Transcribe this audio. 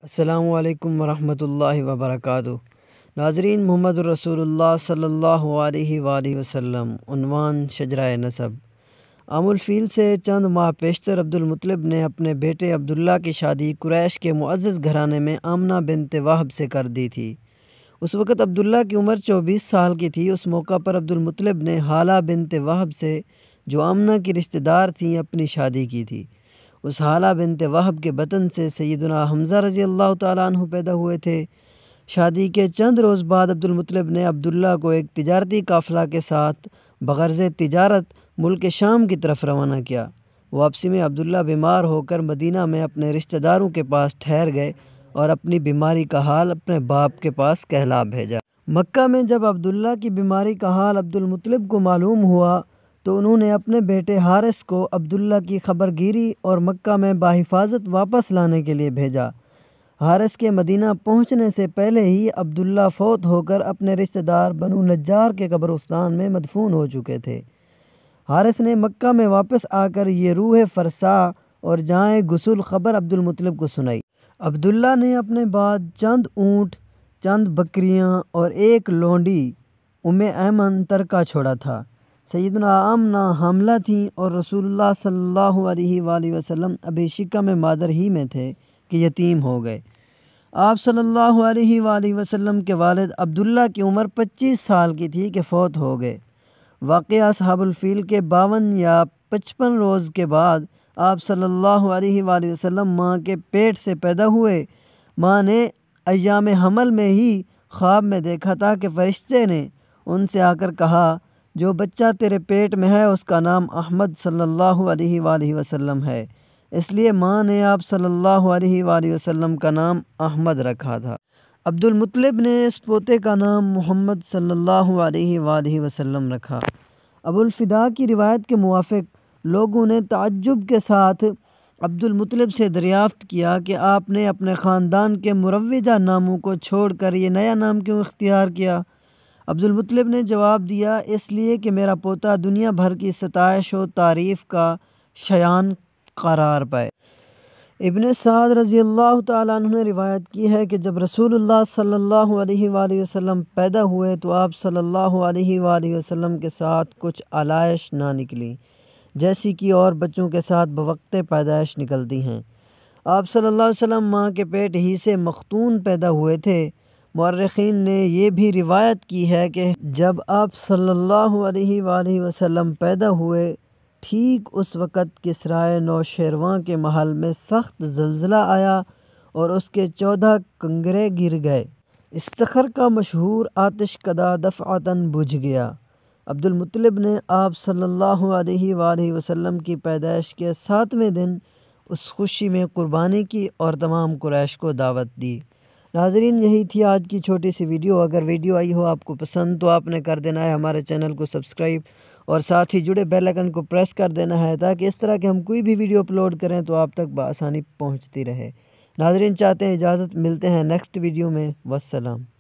السلام علیکم ورحمۃ اللہ وبرکاتہ۔ ناظرین، محمد رسول اللہ صلی اللہ علیہ وآلہ وسلم۔ عنوان شجرہ نسب۔ عام الفیل سے چند ماہ پیشتر عبدالمطلب نے اپنے بیٹے عبداللہ کی شادی قریش کے معزز گھرانے میں آمنہ بنت وہب سے کر دی تھی۔ اس وقت عبداللہ کی عمر 24 سال کی تھی۔ اس موقع پر عبدالمطلب نے حالہ بنت وہب سے، جو آمنہ کی رشتہ دار تھیں، اپنی شادی کی تھی۔ اس حالہ بنت وہب کے بطن سے سیدنا حمزہ رضی اللہ تعالیٰ عنہ پیدا ہوئے تھے۔ شادی کے چند روز بعد عبدالمطلب نے عبداللہ کو ایک تجارتی قافلہ کے ساتھ بغرض تجارت ملک شام کی طرف روانہ کیا۔ واپسی میں عبداللہ بیمار ہو کر مدینہ میں اپنے رشتہ داروں کے پاس ٹھہر گئے اور اپنی بیماری کا حال اپنے باپ کے پاس کہلا بھیجا۔ مکہ میں جب عبداللہ کی بیماری کا حال عبدالمطلب کو معلوم ہوا تو انہوں نے اپنے بیٹے حارث کو عبداللہ کی خبر گیری اور مکہ میں بحفاظت واپس لانے کے لیے بھیجا۔ حارث کے مدینہ پہنچنے سے پہلے ہی عبداللہ فوت ہو کر اپنے رشتہ دار بنو نجار کے قبرستان میں مدفون ہو چکے تھے۔ حارث نے مکہ میں واپس آ کر یہ روح فرسا اور جائے غسل خبر عبدالمطلب کو سنائی۔ عبداللہ نے اپنے بعد چند اونٹ، چند بکریاں اور ایک لونڈی ایمن ترکہ چھوڑا تھا۔ سیدنا آمنہ حاملہ تھیں اور رسول اللہ صلی اللہ علیہ وآلہ وسلم ابھی شکم مادر ہی میں تھے کہ یتیم ہو گئے۔ آپ صلی اللہ علیہ وآلہ وسلم کے والد عبداللہ کی عمر 25 سال کی تھی کہ فوت ہو گئے۔ واقعہ اصحاب الفیل کے 52 یا 55 روز کے بعد آپ صلی اللہ علیہ وآلہ وسلم ماں کے پیٹ سے پیدا ہوئے۔ ماں نے ایام حمل میں ہی خواب میں دیکھا تھا کہ فرشتے نے ان سے آ کر کہا، جو بچہ تیرے پیٹ میں ہے اس کا نام احمد صلی اللہ علیہ وآلہ وسلم ہے۔ اس لیے ماں نے آپ صلی اللہ علیہ وآلہ وسلم کا نام احمد رکھا تھا۔ عبدالمطلب نے اس پوتے کا نام محمد صلی اللہ علیہ وآلہ وسلم رکھا۔ ابو الفداء کی روایت کے موافق لوگوں نے تعجب کے ساتھ عبدالمطلب سے دریافت کیا کہ آپ نے اپنے خاندان کے مروجہ ناموں کو چھوڑ کر یہ نیا نام کیوں اختیار کیا؟ عبدالمطلب نے جواب دیا، اس لیے کہ میرا پوتا دنیا بھر کی ستائش و تعریف کا شایان قرار پائے۔ ابن سعد رضی اللہ تعالیٰ عنہ نے روایت کی ہے کہ جب رسول اللہ صلی اللہ علیہ وآلہ وسلم پیدا ہوئے تو آپ صلی اللہ علیہ وآلہ وسلم کے ساتھ کچھ علائش نہ نکلیں، جیسی کہ اور بچوں کے ساتھ بوقت پیدائش نکلتی ہیں۔ آپ صلی اللہ علیہ وسلم ماں کے پیٹ ہی سے مختون پیدا ہوئے تھے۔ مورخین نے یہ بھی روایت کی ہے کہ جب آپ صلی اللہ علیہ وآلہ وسلم پیدا ہوئے، ٹھیک اس وقت کسرائے نوشیروان کے محل میں سخت زلزلہ آیا اور اس کے 14 کنگرے گر گئے۔ استخر کا مشہور آتش کدہ دفعتاً بجھ گیا۔ عبدالمطلب نے آپ صلی اللہ علیہ وآلہ وسلم کی پیدائش کے 7ویں دن اس خوشی میں قربانی کی اور تمام قریش کو دعوت دی۔ ناظرین، یہی تھی آج کی چھوٹی سی ویڈیو۔ اگر ویڈیو آئی ہو آپ کو پسند تو آپ نے کر دینا ہے ہمارے چینل کو سبسکرائب اور ساتھ ہی جڑے بیل آئیکن کو پریس کر دینا ہے تاکہ اس طرح کہ ہم کوئی بھی ویڈیو اپلوڈ کریں تو آپ تک بآسانی پہنچتی رہے۔ ناظرین، چاہتے ہیں اجازت، ملتے ہیں نیکسٹ ویڈیو میں۔ والسلام۔